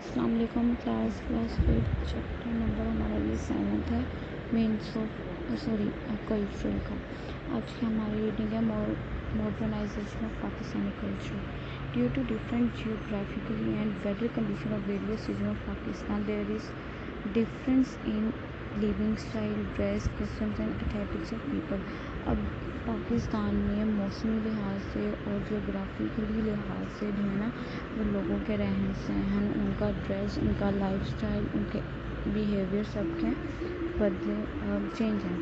السلام علیکم class 8 chapter number ہمارا یہ 7 ہے مینس آف کلچرل کا. آج کی ہماری ریڈنگ ہے modernization of Pakistani culture. Due to different geographically and weather condition of various region of Pakistan there is difference in living style, dress, customs and aesthetics of people. اب پاکستان میں موسمی لحاظ سے اور جغرافیکلی لحاظ سے جو ہے نا وہ لوگوں کے رہن سہن, ان کا ڈریس, ان کا لائف اسٹائل, ان کے بیہیویئر سب کے چینج ہیں.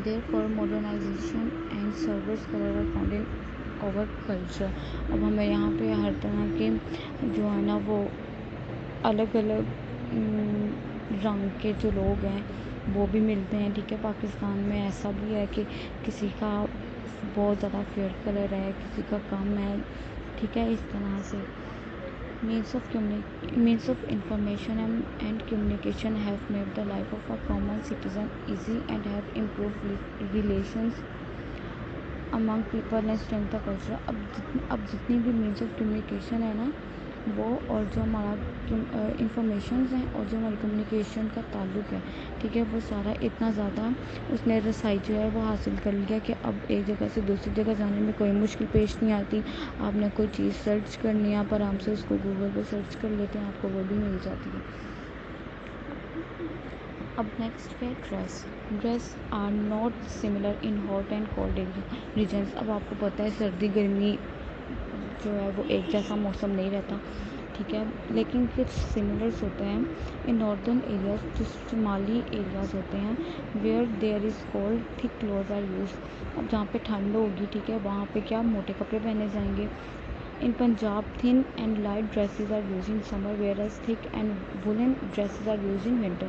There for modernisation and service colour are found in over culture. اب ہمیں یہاں پہ ہر طرح کے جو ہے نا وہ الگ الگ رنگ کے جو لوگ ہیں وہ بھی ملتے ہیں. ٹھیک ہے, پاکستان میں ایسا بھی ہے کہ کسی کا بہت زیادہ فیئر کلر ہے, کسی کا کم ہے. ٹھیک ہے, اس طرح سے means of information and communication have made the life of a common citizen easy and have improved relations among people and strengthened the culture. اب جتنی بھی مینس آف کمیونیکیشن ہے نا وہ, اور جو ہمارا انفارمیشنز ہیں اور جو ہماری کمیونیکیشن کا تعلق ہے, ٹھیک ہے, وہ سارا اتنا زیادہ اس نے رسائی جو ہے وہ حاصل کر لیا کہ اب ایک جگہ سے دوسری جگہ جانے میں کوئی مشکل پیش نہیں آتی. آپ نے کوئی چیز سرچ کرنی ہے, آپ آرام سے اس کو گوگل پہ سرچ کر لیتے ہیں, آپ کو وہ بھی مل جاتی ہے. اب نیکسٹ ہے dress are not similar in hot and cold regions. اب آپ کو پتہ ہے سردی گرمی جو ہے وہ ایک جیسا موسم نہیں رہتا, ٹھیک ہے, لیکن کچھ سملرس ہوتے ہیں ان ناردرن ایریاز, جو شمالی ایریاز ہوتے ہیں, ویئر دیر از کولڈ تھک کلوتھ آر یوز. اب جہاں پہ ٹھنڈ ہوگی, ٹھیک ہے, وہاں پہ کیا موٹے کپڑے پہنے جائیں گے. In Punjab thin and light dresses are use in summer wear as thick and woolen dresses are use in winter.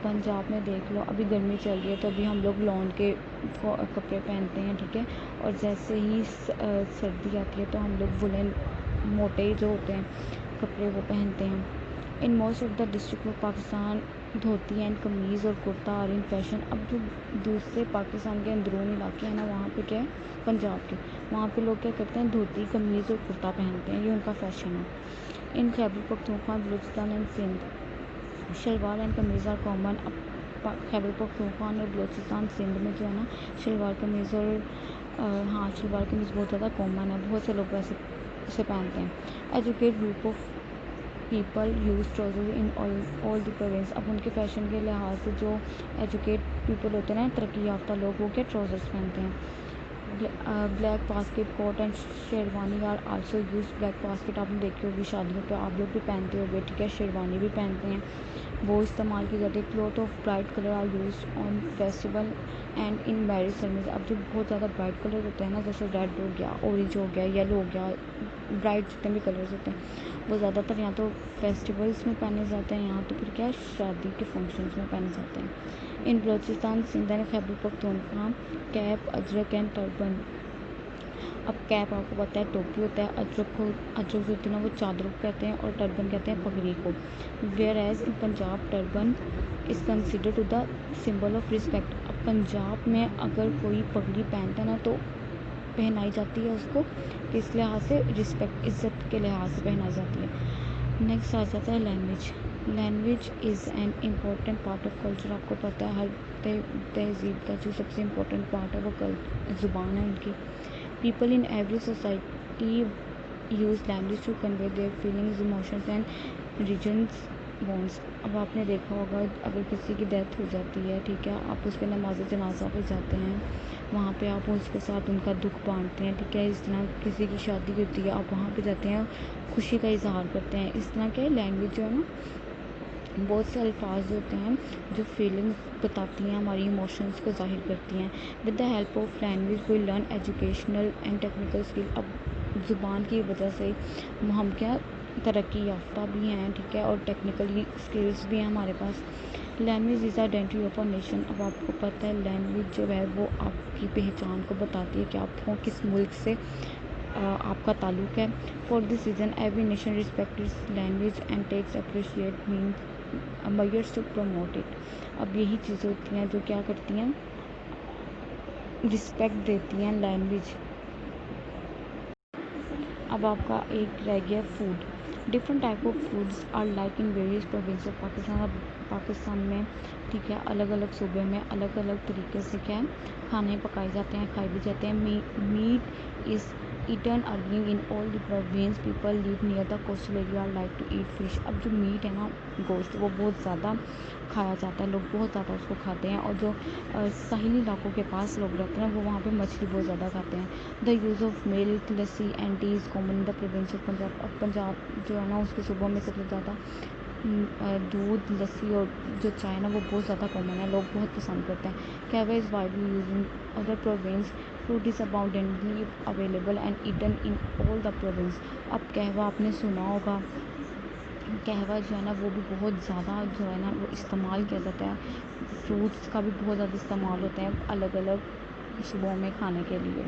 Punjab میں دیکھ لو ابھی گرمی چل رہی ہے تو ابھی ہم لوگ لون کے کپڑے پہنتے ہیں, ٹھیک ہے, اور جیسے ہی سردی آتی ہے تو ہم لوگ وولن موٹے جو ہوتے ہیں کپڑے وہ پہنتے ہیں. In most of the district of Pakistan dhoti and kameez اور کرتا آر ان فیشن. اب جو دوسرے پاکستان کے اندرون علاقے ہیں نا وہاں پہ کیا ہے, پنجاب کے, وہاں پہ لوگ کیا کرتے ہیں, دھوتی قمیض اور کرتا پہنتے ہیں, یہ ان کا فیشن ہے. In Khyber Pakhtunkhwa, Balochistan and Sindh shalwar and kameez are common. اب خیبر پختونخوا اور بلوچستان سندھ میں جو ہے نا شلوار قمیض اور شلوار قمیض بہت زیادہ کامن ہے, بہت سے لوگ ویسے اسے پہنتے ہیں. Educate group of people use trouser in all the province. اب ان کے فیشن کے لحاظ سے جو ایجوکیٹ پیپل ہوتے ہیں نا, ترقی یافتہ لوگ, وہ کیا ٹراؤزرس پہنتے ہیں. Black basket coat and sherwani are also use. Black basket آپ نے دیکھی ہوگی شادیوں پہ, آپ لوگ بھی پہنتے ہوگے, ٹھیک ہے, شیروانی بھی پہنتے ہیں, وہ استعمال کی جاتی ہے. Cloth of bright colour are use on festival and in marriage ceremonies. اب جو بہت زیادہ برائٹ کلر ہوتے ہیں نا, جیسے ریڈ ہو گیا, اورنج ہو گیا, یلو ہو گیا, برائٹ جتنے بھی کلرز ہوتے ہیں وہ زیادہ تر یا تو فیسٹیولس میں پہنے جاتے ہیں, یا تو پھر کیا شادی کے فنکشنز میں پہنے جاتے ہیں. In Balochistan Sindh and Khyber Pakhtunkhwa cap, ajrak and turban. اب کیپ آپ کو پتہ ہے ٹوپی ہوتا ہے, اجرک جو ہوتی ہے نا وہ چادر کو کہتے ہیں, اور ٹربن کہتے ہیں پگڑی کو. Where as in Punjab turban is consider to the symbol of respect. اب پنجاب میں اگر کوئی پگڑی پہنتا ہے نا تو پہنائی جاتی ہے اس کو کس لحاظ سے, رسپیکٹ, عزت کے لحاظ سے پہنائی جاتی ہے. نیکسٹ آ جاتا ہے language is an important part of culture. آپ کو پتہ ہے ہر تہذیب کا جو سب سے امپورٹنٹ پارٹ ہے وہ زبان ہے ان کی. People in every society use language to convey their feelings, emotions and regions bonus. اب آپ نے دیکھا ہوگا اگر کسی کی ڈیتھ ہو جاتی ہے, ٹھیک ہے, آپ اس کے نماز جنازہ پہ جاتے ہیں, وہاں پہ آپ اس کے ساتھ ان کا دکھ بانٹتے ہیں, ٹھیک ہے. اس طرح کسی کی شادی ہوتی ہے, آپ وہاں پہ جاتے ہیں, خوشی کا اظہار کرتے ہیں. اس طرح کے لینگویج جو ہے نا بہت سے الفاظ ہوتے ہیں جو فیلنگس بتاتی ہیں, ہماری ایموشنس کو ظاہر کرتی ہیں. With the help of language we learn educational and technical skill. اب زبان کی وجہ سے ہم کیا ترقی یافتہ بھی ہیں, ٹھیک ہے, اور ٹیکنیکلی اسکلس بھی ہیں ہمارے پاس. Language is identity of a nation. اب آپ کو پتہ ہے لینگویج جو ہے وہ آپ کی پہچان کو بتاتی ہے کہ آپ کو کس ملک سے آپ کا تعلق ہے. For this reason every nation respect its language and takes appreciate measures to promote it. اب یہی چیزیں ہوتی ہیں جو کیا کرتی ہیں, رسپیکٹ دیتی ہیں لینگویج. اب آپ کا ایک رہ گیا food. Different type of foods are like in various province of Pakistan میں، ٹھیک ہے، الگ الگ صوبے میں الگ الگ طریقے سے کیا ہے کھانے پکائے جاتے ہیں، کھائے بھی جاتے ہیں. Meat is eaten early in all the province. People live near the coastal area like to eat fish. اب جو میٹ ہے نا، گوشت، وہ بہت زیادہ کھایا جاتا ہے، لوگ بہت زیادہ اس کو کھاتے ہیں. اور جو ساحلی علاقوں کے پاس لوگ رہتے ہیں وہ وہاں پہ مچھلی بہت زیادہ کھاتے ہیں. The use of milk, lassi and tea is common in the province of Punjab. اب پنجاب جو ہے نا اس کے صوبوں میں سب سے زیادہ دودھ، لسی اور جو چائے نا وہ بہت زیادہ کامن ہے، لوگ بہت پسند کرتے ہیں. Kahwa is widely use in other province. Fruit is abundantly available and eaten in all the province. اب قہوہ آپ نے سنا ہوگا، قہوہ جو ہے نا وہ بھی بہت زیادہ جو ہے نا وہ استعمال کیا جاتا ہے. فروٹس کا بھی بہت زیادہ استعمال ہوتا ہے الگ الگ صوبوں میں کھانے کے لیے.